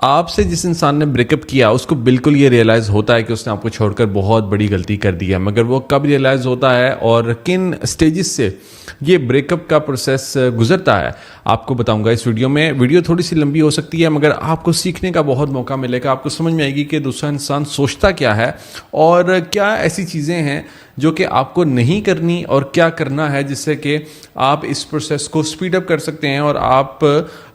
آپ سے جس انسان نے بریک اپ کیا اس کو بالکل یہ ریئلائز ہوتا ہے کہ اس نے آپ کو چھوڑ کر بہت بڑی غلطی کر دی ہے، مگر وہ کب ریئلائز ہوتا ہے اور کن سٹیجز سے یہ بریک اپ کا پروسیس گزرتا ہے آپ کو بتاؤں گا اس ویڈیو میں۔ ویڈیو تھوڑی سی لمبی ہو سکتی ہے مگر آپ کو سیکھنے کا بہت موقع ملے گا، آپ کو سمجھ میں آئے گی کہ دوسرا انسان سوچتا کیا ہے اور کیا ایسی چیزیں ہیں جو کہ آپ کو نہیں کرنی اور کیا کرنا ہے جس سے کہ آپ اس پروسیس کو سپیڈ اپ کر سکتے ہیں اور آپ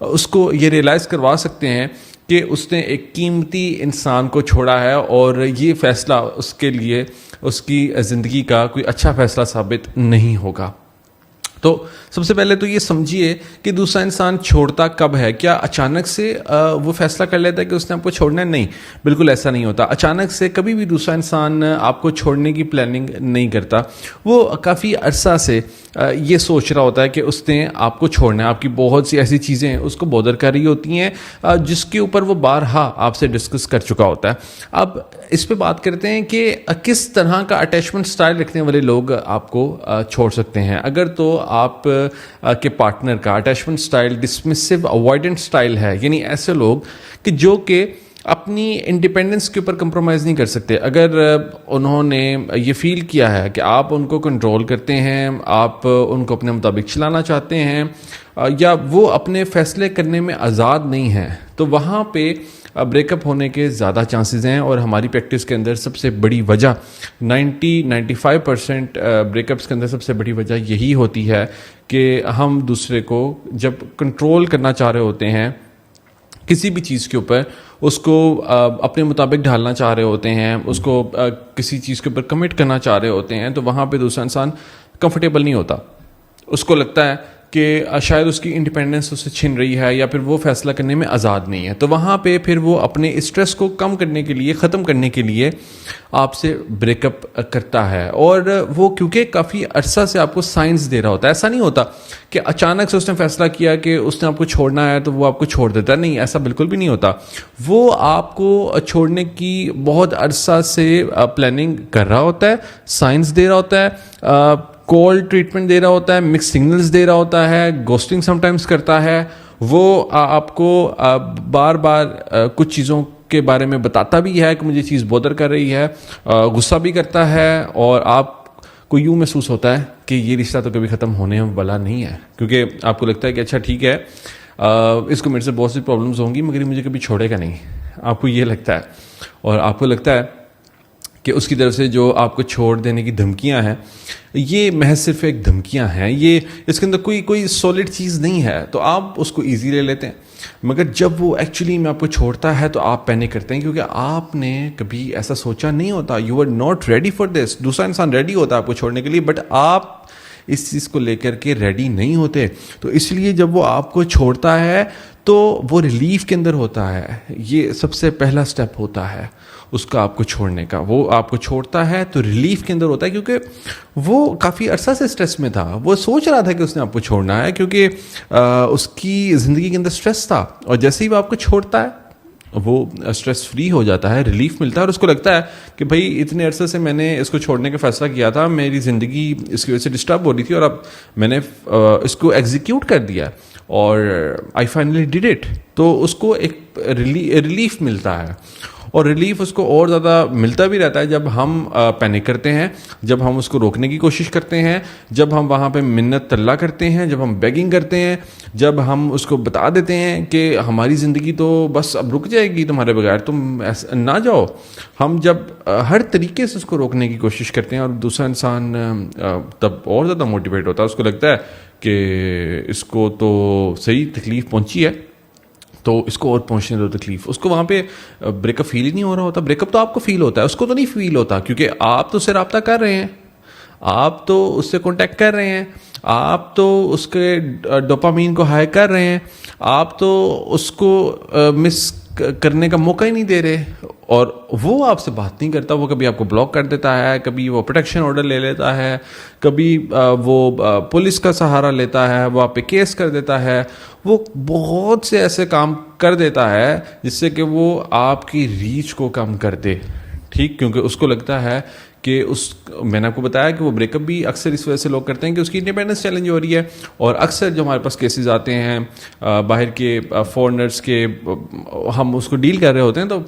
اس کو یہ ریئلائز کروا سکتے ہیں کہ اس نے ایک قیمتی انسان کو چھوڑا ہے اور یہ فیصلہ اس کے لیے اس کی زندگی کا کوئی اچھا فیصلہ ثابت نہیں ہوگا۔ تو سب سے پہلے تو یہ سمجھیے کہ دوسرا انسان چھوڑتا کب ہے۔ کیا اچانک سے وہ فیصلہ کر لیتا ہے کہ اس نے آپ کو چھوڑنا ہے؟ نہیں، بالکل ایسا نہیں ہوتا۔ اچانک سے کبھی بھی دوسرا انسان آپ کو چھوڑنے کی پلاننگ نہیں کرتا، وہ کافی عرصہ سے یہ سوچ رہا ہوتا ہے کہ اس نے آپ کو چھوڑنا ہے۔ آپ کی بہت سی ایسی چیزیں اس کو بودر کر رہی ہوتی ہیں جس کے اوپر وہ بارہا آپ سے ڈسکس کر چکا ہوتا ہے۔ اب اس پہ بات کرتے ہیں کہ کس طرح کا اٹیچمنٹ سٹائل رکھنے والے لوگ آپ کو چھوڑ سکتے ہیں۔ اگر تو آپ کے پارٹنر کا اٹیچمنٹ سٹائل ڈسمسو اوائڈنٹ سٹائل ہے، یعنی ایسے لوگ کہ جو کہ اپنی انڈیپینڈنس کے اوپر کمپرومائز نہیں کر سکتے۔ اگر انہوں نے یہ فیل کیا ہے کہ آپ ان کو کنٹرول کرتے ہیں، آپ ان کو اپنے مطابق چلانا چاہتے ہیں یا وہ اپنے فیصلے کرنے میں آزاد نہیں ہیں، تو وہاں پہ بریک اپ ہونے کے زیادہ چانسز ہیں۔ اور ہماری پریکٹس کے اندر سب سے بڑی وجہ 95% بریک اپس کے اندر سب سے بڑی وجہ یہی ہوتی ہے کہ ہم دوسرے کو جب کنٹرول کرنا چاہ رہے ہوتے ہیں کسی بھی چیز کے اوپر، اس کو اپنے مطابق ڈھالنا چاہ رہے ہوتے ہیں، اس کو کسی چیز کے اوپر کمٹ کرنا چاہ رہے ہوتے ہیں، تو وہاں پہ دوسرا انسان کمفرٹیبل نہیں ہوتا۔ اس کو لگتا ہے کہ شاید اس کی انڈیپینڈنس اسے چھن رہی ہے یا پھر وہ فیصلہ کرنے میں آزاد نہیں ہے، تو وہاں پہ پھر وہ اپنے اسٹریس کو کم کرنے کے لیے، ختم کرنے کے لیے آپ سے بریک اپ کرتا ہے۔ اور وہ کیونکہ کافی عرصہ سے آپ کو سائنس دے رہا ہوتا ہے، ایسا نہیں ہوتا کہ اچانک سے اس نے فیصلہ کیا کہ اس نے آپ کو چھوڑنا ہے تو وہ آپ کو چھوڑ دیتا ہے، نہیں، ایسا بالکل بھی نہیں ہوتا۔ وہ آپ کو چھوڑنے کی بہت عرصہ سے پلاننگ کر رہا ہوتا ہے، سائنس دے رہا ہوتا ہے، کال ٹریٹمنٹ دے رہا ہوتا ہے، مکس سگنلز دے رہا ہوتا ہے، گوسٹنگ سم ٹائمز کرتا ہے، وہ آپ کو بار بار کچھ چیزوں کے بارے میں بتاتا بھی ہے کہ مجھے چیز بودر کر رہی ہے، غصہ بھی کرتا ہے، اور آپ کو یوں محسوس ہوتا ہے کہ یہ رشتہ تو کبھی ختم ہونے والا نہیں ہے، کیونکہ آپ کو لگتا ہے کہ اچھا ٹھیک ہے، اس کو میرے سے بہت سی پرابلمز ہوں گی مگر یہ مجھے کبھی چھوڑے گا نہیں، آپ کو یہ لگتا ہے۔ اور آپ کو لگتا ہے کہ اس کی طرف سے جو آپ کو چھوڑ دینے کی دھمکیاں ہیں یہ محض صرف ایک دھمکیاں ہیں، یہ اس کے اندر کوئی سولڈ چیز نہیں ہے، تو آپ اس کو ایزی لے لیتے ہیں۔ مگر جب وہ ایکچولی میں آپ کو چھوڑتا ہے تو آپ پینک کرتے ہیں، کیونکہ آپ نے کبھی ایسا سوچا نہیں ہوتا، you are not ready for this. دوسرا انسان ریڈی ہوتا ہے آپ کو چھوڑنے کے لیے، بٹ آپ اس چیز کو لے کر کے ریڈی نہیں ہوتے، تو اس لیے جب وہ آپ کو چھوڑتا ہے تو وہ ریلیف کے اندر ہوتا ہے۔ یہ سب سے پہلا سٹیپ ہوتا ہے اس کا آپ کو چھوڑنے کا۔ وہ آپ کو چھوڑتا ہے تو ریلیف کے اندر ہوتا ہے، کیونکہ وہ کافی عرصہ سے سٹریس میں تھا، وہ سوچ رہا تھا کہ اس نے آپ کو چھوڑنا ہے، کیونکہ اس کی زندگی کے اندر سٹریس تھا، اور جیسے ہی وہ آپ کو چھوڑتا ہے وہ اسٹریس فری ہو جاتا ہے، ریلیف ملتا ہے، اور اس کو لگتا ہے کہ بھائی اتنے عرصے سے میں نے اس کو چھوڑنے کا فیصلہ کیا تھا، میری زندگی اس کی وجہ سے ڈسٹرب ہو رہی تھی، اور اب میں نے اس کو ایگزیکیوٹ کر دیا اور آئی فائنلی ڈیڈ اٹ، تو اس کو ایک ریلیف ملتا ہے۔ اور ریلیف اس کو اور زیادہ ملتا بھی رہتا ہے جب ہم پینک کرتے ہیں، جب ہم اس کو روکنے کی کوشش کرتے ہیں، جب ہم وہاں پہ منت طلع کرتے ہیں، جب ہم بیگنگ کرتے ہیں، جب ہم اس کو بتا دیتے ہیں کہ ہماری زندگی تو بس اب رک جائے گی تمہارے بغیر، تم نہ جاؤ۔ ہم جب ہر طریقے سے اس کو روکنے کی کوشش کرتے ہیں، اور دوسرا انسان تب اور زیادہ موٹیویٹ ہوتا ہے، اس کو لگتا ہے کہ اس کو تو صحیح تکلیف پہنچی ہے تو اس کو اور پہنچنے دو تکلیف۔ اس کو وہاں پہ بریک اپ فیل ہی نہیں ہو رہا ہوتا، بریک اپ تو آپ کو فیل ہوتا ہے، اس کو تو نہیں فیل ہوتا، کیونکہ آپ تو اس سے رابطہ کر رہے ہیں، آپ تو اس سے کانٹیکٹ کر رہے ہیں، آپ تو اس کے ڈوپامین کو ہائی کر رہے ہیں، آپ تو اس کو مس کرنے کا موقع ہی نہیں دے رہے، اور وہ آپ سے بات نہیں کرتا، وہ کبھی آپ کو بلاک کر دیتا ہے، کبھی وہ پروٹیکشن آرڈر لے لیتا ہے، کبھی وہ پولیس کا سہارا لیتا ہے، وہ آپ پہ کیس کر دیتا ہے، وہ بہت سے ایسے کام کر دیتا ہے جس سے کہ وہ آپ کی ریچ کو کم کر دے، ٹھیک، کیونکہ اس کو لگتا ہے کہ میں نے آپ کو بتایا کہ وہ بریک اپ بھی اکثر اس وجہ سے لوگ کرتے ہیں کہ اس کی انڈیپینڈنس چیلنج ہو رہی ہے. اور اکثر جو ہمارے پاس کیسز آتے ہیں باہر کے فورنرس کے, ہم اس کو ڈیل کر رہے ہوتے ہیں, تو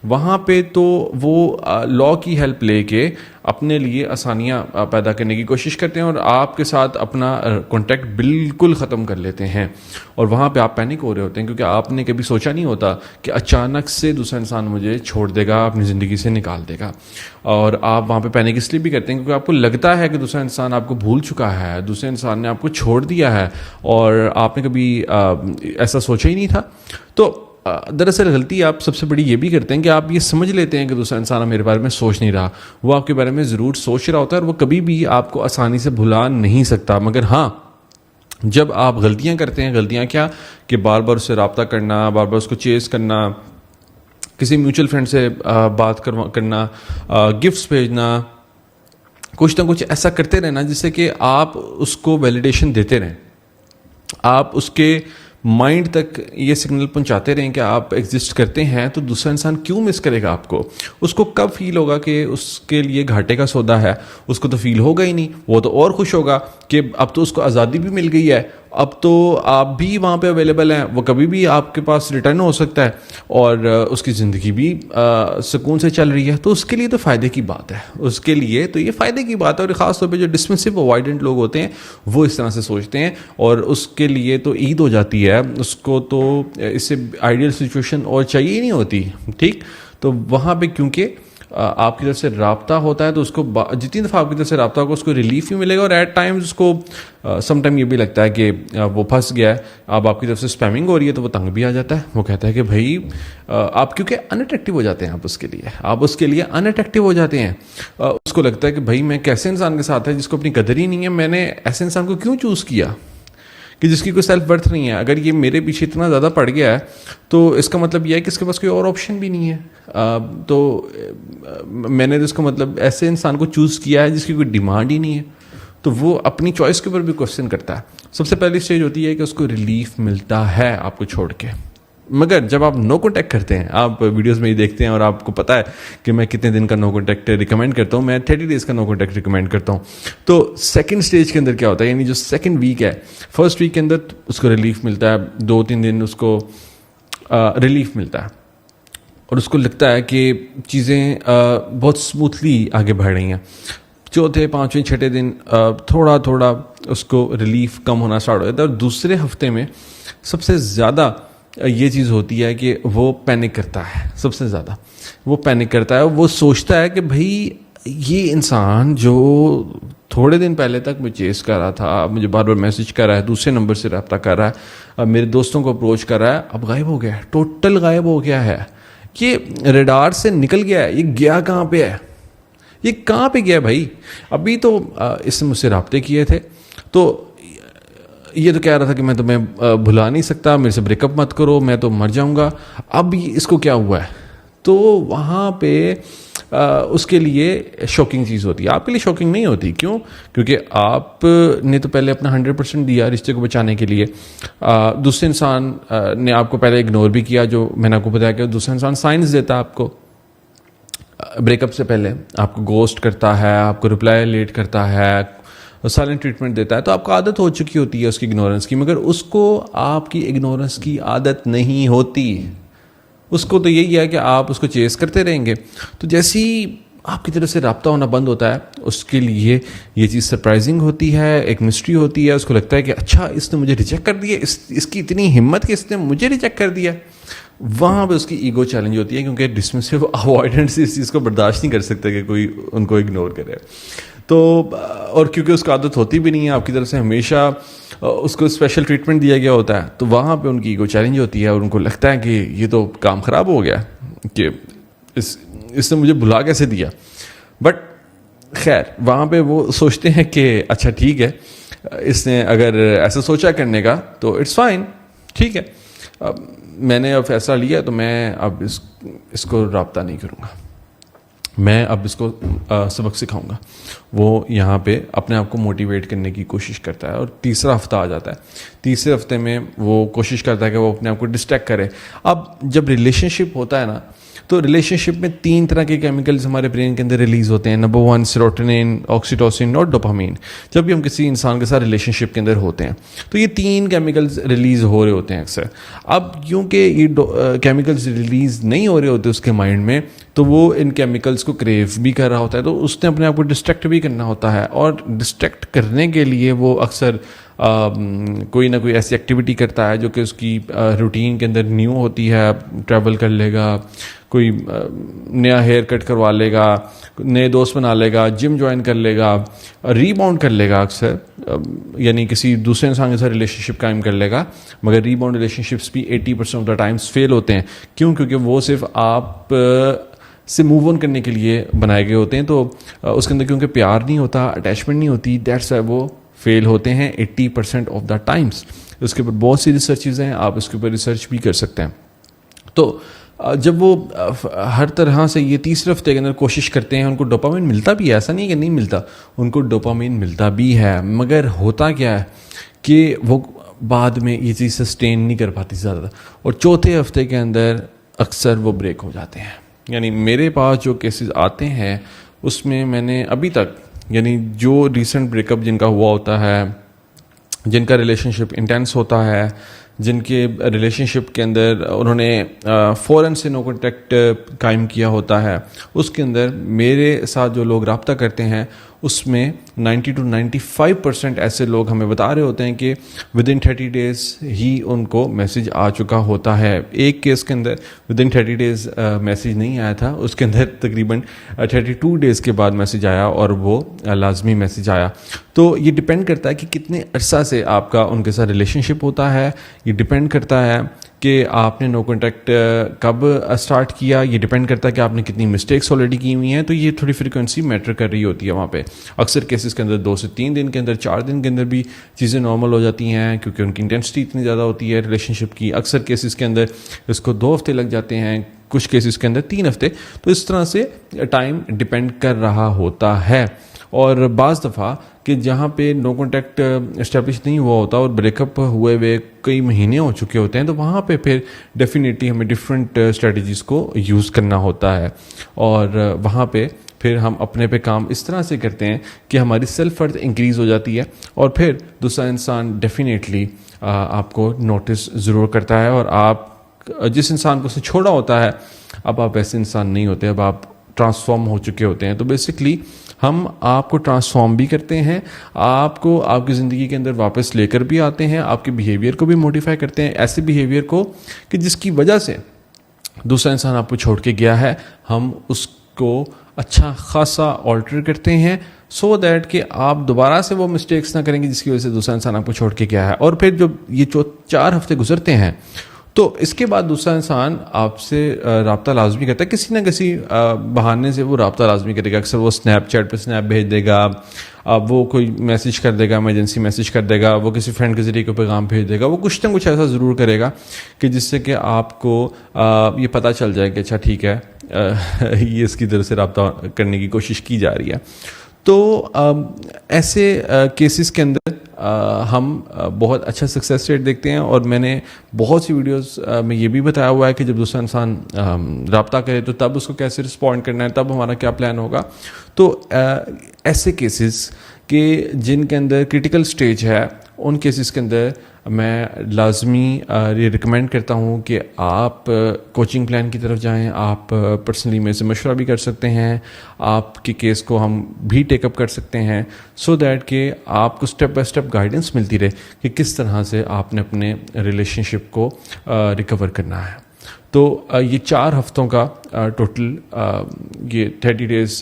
وہاں پہ تو وہ لا کی ہیلپ لے کے اپنے لیے آسانیاں پیدا کرنے کی کوشش کرتے ہیں اور آپ کے ساتھ اپنا کانٹیکٹ بالکل ختم کر لیتے ہیں. اور وہاں پہ آپ پینک ہو رہے ہوتے ہیں کیونکہ آپ نے کبھی سوچا نہیں ہوتا کہ اچانک سے دوسرا انسان مجھے چھوڑ دے گا, اپنی زندگی سے نکال دے گا. اور آپ وہاں پہ پینک اس لیے بھی کرتے ہیں کیونکہ آپ کو لگتا ہے کہ دوسرا انسان آپ کو بھول چکا ہے, دوسرے انسان نے آپ کو چھوڑ دیا ہے اور آپ نے کبھی ایسا سوچا ہی نہیں تھا. تو دراصل غلطی آپ سب سے بڑی یہ بھی کرتے ہیں کہ آپ یہ سمجھ لیتے ہیں کہ دوسرا انسان میرے بارے میں سوچ نہیں رہا, وہ آپ کے بارے میں ضرور سوچ رہا ہوتا ہے اور وہ کبھی بھی آپ کو آسانی سے بھلا نہیں سکتا. مگر ہاں, جب آپ غلطیاں کرتے ہیں, غلطیاں کیا کہ بار بار اس سے رابطہ کرنا, بار بار اس کو چیز کرنا, کسی میوچل فرینڈ سے بات کرنا, گفٹس بھیجنا, کچھ نہ کچھ ایسا کرتے رہنا جس سے کہ آپ اس کو ویلیڈیشن دیتے رہیں, آپ اس کے مائنڈ تک یہ سگنل پہنچاتے رہیں کہ آپ ایگزسٹ کرتے ہیں, تو دوسرا انسان کیوں مس کرے گا آپ کو. اس کو کب فیل ہوگا کہ اس کے لیے گھاٹے کا سودا ہے, اس کو تو فیل ہوگا ہی نہیں. وہ تو اور خوش ہوگا کہ اب تو اس کو آزادی بھی مل گئی ہے, اب تو آپ بھی وہاں پہ اویلیبل ہیں, وہ کبھی بھی آپ کے پاس ریٹرن ہو سکتا ہے اور اس کی زندگی بھی سکون سے چل رہی ہے. تو اس کے لیے تو فائدے کی بات ہے, اس کے لیے تو یہ فائدے کی بات ہے. اور خاص طور پہ جو ڈسمسو اوائڈنٹ لوگ ہوتے ہیں وہ اس طرح سے سوچتے ہیں, اور اس کے لیے تو عید ہو جاتی ہے, اس کو تو اس سے آئیڈیل سچویشن اور چاہیے ہی نہیں ہوتی. ٹھیک, تو وہاں پہ کیونکہ آپ کی طرف سے رابطہ ہوتا ہے تو اس کو جتنی دفعہ آپ کی طرف سے رابطہ ہوگا اس کو ریلیف بھی ملے گا, اور ایٹ ٹائمز اس کو سم ٹائم یہ بھی لگتا ہے کہ وہ پھنس گیا ہے. اب آپ کی طرف سے اسپیمنگ ہو رہی ہے تو وہ تنگ بھی آ جاتا ہے, وہ کہتا ہے کہ بھائی آپ کیونکہ ان اٹریکٹیو ہو جاتے ہیں, آپ اس کے لیے ان اٹریکٹیو ہو جاتے ہیں. اس کو لگتا ہے کہ بھائی میں کیسے انسان کے ساتھ ہے جس کو اپنی قدر ہی نہیں ہے, میں نے ایسے انسان کو کیوں چوز کیا کہ جس کی کوئی سیلف ورتھ نہیں ہے. اگر یہ میرے پیچھے اتنا زیادہ پڑ گیا ہے تو اس کا مطلب یہ ہے کہ اس کے پاس کوئی اور آپشن بھی نہیں ہے. تو میں نے اس کا مطلب ایسے انسان کو چوز کیا ہے جس کی کوئی ڈیمانڈ ہی نہیں ہے. تو وہ اپنی چوائس کے اوپر بھی کوشچن کرتا ہے. سب سے پہلی اسٹیج ہوتی ہے کہ اس کو ریلیف ملتا ہے آپ کو چھوڑ کے. مگر جب آپ نو کانٹیکٹ کرتے ہیں, آپ ویڈیوز میں ہی دیکھتے ہیں اور آپ کو پتا ہے کہ میں کتنے دن کا نو کانٹیکٹ ریکمینڈ کرتا ہوں, میں 30 days کا نو کانٹیکٹ ریکمینڈ کرتا ہوں. تو سیکنڈ اسٹیج کے اندر کیا ہوتا ہے, یعنی جو سیکنڈ ویک ہے, فرسٹ ویک کے اندر اس کو ریلیف ملتا ہے, 2-3 دن اس کو ریلیف ملتا ہے اور اس کو لگتا ہے کہ چیزیں بہت اسموتھلی آگے بڑھ رہی ہیں. چوتھے, پانچویں, چھٹے دن تھوڑا تھوڑا اس کو ریلیف کم ہونا اسٹارٹ ہو جاتا ہے. اور دوسرے ہفتے میں سب سے زیادہ یہ چیز ہوتی ہے کہ وہ پینک کرتا ہے, سب سے زیادہ وہ پینک کرتا ہے. وہ سوچتا ہے کہ بھائی یہ انسان جو تھوڑے دن پہلے تک مجھے چیز کر رہا تھا, مجھے بار بار میسج کر رہا ہے, دوسرے نمبر سے رابطہ کر رہا ہے, میرے دوستوں کو اپروچ کر رہا ہے, اب غائب ہو گیا ہے, ٹوٹل غائب ہو گیا ہے. یہ ریڈار سے نکل گیا ہے. یہ گیا کہاں پہ ہے, یہ کہاں پہ گیا بھائی؟ ابھی تو اس نے مجھ سے رابطے کیے تھے, تو یہ تو کہہ رہا تھا کہ میں تمہیں بھلا نہیں سکتا, میرے سے بریک اپ مت کرو, میں تو مر جاؤں گا. اب اس کو کیا ہوا ہے؟ تو وہاں پہ اس کے لیے شوکنگ چیز ہوتی ہے. آپ کے لیے شوکنگ نہیں ہوتی. کیوں؟ کیونکہ آپ نے تو پہلے اپنا 100% دیا رشتے کو بچانے کے لیے. دوسرے انسان نے آپ کو پہلے اگنور بھی کیا, جو میں نے آپ کو بتایا کہ دوسرا انسان سائنس دیتا آپ کو بریک اپ سے پہلے, آپ کو گوسٹ کرتا ہے, آپ کو رپلائی لیٹ کرتا ہے, سائلنٹ ٹریٹمنٹ دیتا ہے. تو آپ کو عادت ہو چکی ہوتی ہے اس کی اگنورنس کی, مگر اس کو آپ کی اگنورنس کی عادت نہیں ہوتی. اس کو تو یہی ہے کہ آپ اس کو چیز کرتے رہیں گے. تو جیسی آپ کی طرف سے رابطہ ہونا بند ہوتا ہے, اس کے لیے یہ چیز سرپرائزنگ ہوتی ہے, ایک مسٹری ہوتی ہے. اس کو لگتا ہے کہ اچھا اس نے مجھے ریجیکٹ کر دیا, اس کی اتنی ہمت کہ اس نے مجھے ریجیکٹ کر دیا. وہاں پہ اس کی ایگو چیلنج ہوتی ہے, کیونکہ ڈسمسو اوائڈنس اس چیز کو برداشت نہیں کر سکتے کہ کوئی ان کو اگنور کرے. تو اور کیونکہ اس کو عادت ہوتی بھی نہیں ہے, آپ کی طرف سے ہمیشہ اس کو اسپیشل ٹریٹمنٹ دیا گیا ہوتا ہے, تو وہاں پہ ان کی ایگو چیلنج ہوتی ہے اور ان کو لگتا ہے کہ یہ تو کام خراب ہو گیا کہ اس نے مجھے بھلا کیسے دیا. بٹ خیر وہاں پہ وہ سوچتے ہیں کہ اچھا ٹھیک ہے, اس نے اگر ایسا سوچا کرنے کا تو اٹس فائن, ٹھیک ہے, میں نے اب فیصلہ لیا تو میں اب اس کو رابطہ نہیں کروں گا, میں اب اس کو سبق سکھاؤں گا. وہ یہاں پہ اپنے آپ کو موٹیویٹ کرنے کی کوشش کرتا ہے. اور تیسرا ہفتہ آ جاتا ہے. تیسرے ہفتے میں وہ کوشش کرتا ہے کہ وہ اپنے آپ کو ڈسٹریکٹ کرے. اب جب ریلیشن شپ ہوتا ہے نا, تو ریلیشن شپ میں 3 طرح کے کیمیکلز ہمارے برین کے اندر ریلیز ہوتے ہیں. نمبر 1 سیروٹونن, آکسیٹوسن اور ڈوپامین. جب بھی ہم کسی انسان کے ساتھ ریلیشن شپ کے اندر ہوتے ہیں تو یہ 3 کیمیکلز ریلیز ہو رہے ہوتے ہیں اکثر. اب کیونکہ یہ کیمیکلز ریلیز نہیں ہو رہے ہوتے اس کے مائنڈ میں, تو وہ ان کیمیکلز کو کریو بھی کر رہا ہوتا ہے, تو اس نے اپنے آپ کو ڈسٹریکٹ بھی کرنا ہوتا ہے. اور ڈسٹریکٹ کرنے کے لیے وہ اکثر کوئی نہ کوئی ایسی ایکٹیویٹی کرتا ہے جو کہ اس کی روٹین کے اندر نیو ہوتی ہے. ٹریول کر لے گا, کوئی نیا ہیئر کٹ کروا لے گا, نئے دوست بنا لے گا, جم جوائن کر لے گا, ری باؤنڈ کر لے گا اکثر, یعنی کسی دوسرے انسان کے ساتھ ریلیشن شپ قائم کر لے گا. مگر ری باؤنڈ ریلیشن شپس بھی 80% آف دا ٹائمس فیل ہوتے ہیں. کیوں؟ کیونکہ وہ صرف آپ سے موو آن کرنے کے لیے بنائے گئے ہوتے ہیں, تو اس کے اندر کیونکہ پیار نہیں ہوتا, اٹیچمنٹ نہیں ہوتی, دیٹس وائی وہ فیل ہوتے ہیں 80% آف دا ٹائمس. اس کے اوپر بہت سی ریسرچز ہیں, آپ اس کے اوپر ریسرچ بھی کر سکتے ہیں. تو جب وہ ہر طرح سے یہ تیسرے ہفتے کے اندر کوشش کرتے ہیں, ان کو ڈوپامین ملتا بھی ہے, ایسا نہیں کہ نہیں ملتا, ان کو ڈوپامین ملتا بھی ہے. مگر ہوتا کیا ہے کہ وہ بعد میں یہ چیز سسٹین نہیں کر پاتی زیادہ, اور چوتھے ہفتے کے اندر اکثر وہ بریک ہو جاتے ہیں. یعنی میرے پاس جو کیسز آتے ہیں اس میں میں نے ابھی تک, یعنی جو ریسنٹ بریک اپ جن کا ہوا ہوتا ہے, جن کا ریلیشن شپ انٹینس ہوتا ہے, جن کے ریلیشن شپ کے اندر انہوں نے فوراً سے نو کانٹیکٹ قائم کیا ہوتا ہے, اس کے اندر میرے ساتھ جو لوگ رابطہ کرتے ہیں اس میں 90 to 95% ایسے لوگ ہمیں بتا رہے ہوتے ہیں کہ ودن 30 days ہی ان کو میسج آ چکا ہوتا ہے. ایک کیس کے اندر ودن 30 days میسج نہیں آیا تھا, اس کے اندر تقریباً 32 days کے بعد میسج آیا, اور وہ لازمی میسج آیا. تو یہ ڈپینڈ کرتا ہے کہ کتنے عرصہ سے آپ کا ان کے ساتھ ریلیشن شپ ہوتا ہے, یہ ڈپینڈ کرتا ہے کہ آپ نے نو کانٹیکٹ کب اسٹارٹ کیا, یہ ڈپینڈ کرتا ہے کہ آپ نے کتنی مسٹیکس آلریڈی کی ہوئی ہیں. تو یہ تھوڑی فریکوینسی میٹر کر رہی ہوتی ہے وہاں پہ. اکثر کیسز کے اندر 2 سے 3 دن کے اندر, 4 دن کے اندر بھی چیزیں نارمل ہو جاتی ہیں, کیونکہ ان کی انٹینسٹی اتنی زیادہ ہوتی ہے ریلیشن شپ کی. اکثر کیسز کے اندر اس کو 2 ہفتے لگ جاتے ہیں, کچھ کیسز کے اندر 3 ہفتے. تو اس طرح سے ٹائم ڈپینڈ کر رہا ہوتا ہے. اور بعض دفعہ کہ جہاں پہ نو کانٹیکٹ اسٹیبلش نہیں ہوا ہوتا اور بریک اپ ہوئے ہوئے کئی مہینے ہو چکے ہوتے ہیں, تو وہاں پہ پھر ڈیفینیٹلی ہمیں ڈفرینٹ اسٹریٹجیز کو یوز کرنا ہوتا ہے. اور وہاں پہ پھر ہم اپنے پہ کام اس طرح سے کرتے ہیں کہ ہماری سیلف ورتھ انکریز ہو جاتی ہے, اور پھر دوسرا انسان ڈیفینیٹلی آپ کو نوٹس ضرور کرتا ہے. اور آپ جس انسان کو اس نے چھوڑا ہوتا ہے, اب آپ ایسے انسان نہیں ہوتے, اب آپ ٹرانسفارم ہو چکے ہوتے ہیں. تو بیسکلی ہم آپ کو ٹرانسفارم بھی کرتے ہیں, آپ کو آپ کی زندگی کے اندر واپس لے کر بھی آتے ہیں, آپ کے بیہیویئر کو بھی موڈیفائی کرتے ہیں, ایسے بیہیویئر کو کہ جس کی وجہ سے دوسرا انسان آپ کو چھوڑ کے گیا ہے, ہم اس کو اچھا خاصا آلٹر کرتے ہیں, سو دیٹ کہ آپ دوبارہ سے وہ مسٹیکس نہ کریں گے جس کی وجہ سے دوسرا انسان آپ کو چھوڑ کے گیا ہے. اور پھر جب یہ 4 ہفتے گزرتے ہیں تو اس کے بعد دوسرا انسان آپ سے رابطہ لازمی کرتا ہے, کسی نہ کسی بہانے سے وہ رابطہ لازمی کرے گا. اکثر وہ اسنیپ چیٹ پہ اسنیپ بھیج دے گا, اب وہ کوئی میسج کر دے گا, ایمرجنسی میسج کر دے گا, وہ کسی فرینڈ کے ذریعے کو پیغام بھیج دے گا, وہ کچھ نہ کچھ ایسا ضرور کرے گا کہ جس سے کہ آپ کو یہ پتہ چل جائے کہ اچھا ٹھیک ہے, یہ اس کی طرف سے رابطہ کرنے کی کوشش کی جا رہی ہے. تو ایسے کیسز کے اندر ہم بہت اچھا سکسیس ریٹ دیکھتے ہیں. اور میں نے بہت سی ویڈیوز میں یہ بھی بتایا ہوا ہے کہ جب دوسرا انسان رابطہ کرے تو تب اس کو کیسے رسپونڈ کرنا ہے, تب ہمارا کیا پلان ہوگا. تو ایسے کیسز کہ جن کے اندر کرٹیکل سٹیج ہے, ان کیسز کے اندر میں لازمی یہ ریکمینڈ کرتا ہوں کہ آپ کوچنگ پلان کی طرف جائیں. آپ پرسنلی میرے سے مشورہ بھی کر سکتے ہیں, آپ کے کیس کو ہم بھی ٹیک اپ کر سکتے ہیں, سو دیٹ کہ آپ کو اسٹیپ بائی اسٹیپ گائیڈنس ملتی رہے کہ کس طرح سے آپ نے اپنے ریلیشن شپ کو ریکور کرنا ہے. تو یہ 4 ہفتوں کا ٹوٹل یہ 30 days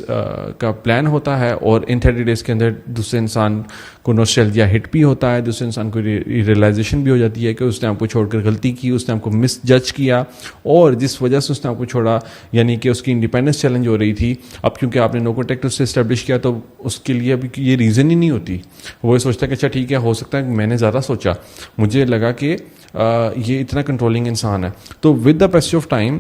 کا پلان ہوتا ہے, اور ان 30 days کے اندر دوسرے انسان کو نوسٹیلجیا ہٹ بھی ہوتا ہے, دوسرے انسان کو ریئلائزیشن بھی ہو جاتی ہے کہ اس نے آپ کو چھوڑ کر غلطی کی, اس نے آپ کو مس جج کیا, اور جس وجہ سے اس نے آپ کو چھوڑا یعنی کہ اس کی انڈیپینڈنس چیلنج ہو رہی تھی. اب کیونکہ آپ نے نو کانٹیکٹ اس سے اسٹیبلش کیا تو اس کے لیے ابھی یہ ریزن ہی نہیں ہوتی, وہ سوچتا ہے کہ اچھا ٹھیک ہے, ہو سکتا ہے کہ میں نے زیادہ سوچا, مجھے لگا کہ یہ اتنا کنٹرولنگ انسان ہے. تو with the passage of time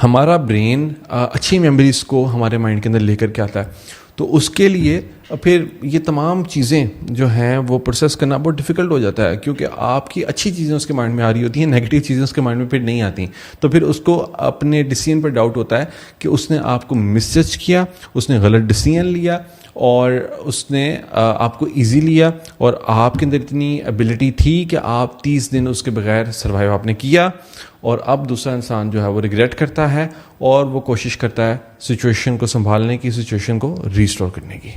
ہمارا برین اچھی میموریز کو ہمارے مائنڈ کے اندر لے کر کے آتا ہے. تو اس کے لیے پھر یہ تمام چیزیں جو ہیں وہ پروسیس کرنا بہت ڈیفیکلٹ ہو جاتا ہے, کیونکہ آپ کی اچھی چیزیں اس کے مائنڈ میں آ رہی ہوتی ہیں, نیگیٹو چیزیں اس کے مائنڈ میں پھر نہیں آتی. تو پھر اس کو اپنے ڈیسیژن پر ڈاؤٹ ہوتا ہے کہ اس نے آپ کو مس جج کیا, اس نے غلط ڈیسیژن لیا, اور اس نے آپ کو ایزی لیا, اور آپ کے اندر اتنی ایبلٹی تھی کہ آپ 30 دن اس کے بغیر سروائیو آپ نے کیا, اور اب دوسرا انسان جو ہے وہ ریگریٹ کرتا ہے اور وہ کوشش کرتا ہے سچویشن کو سنبھالنے کی, سچویشن کو ریسٹور کرنے کی.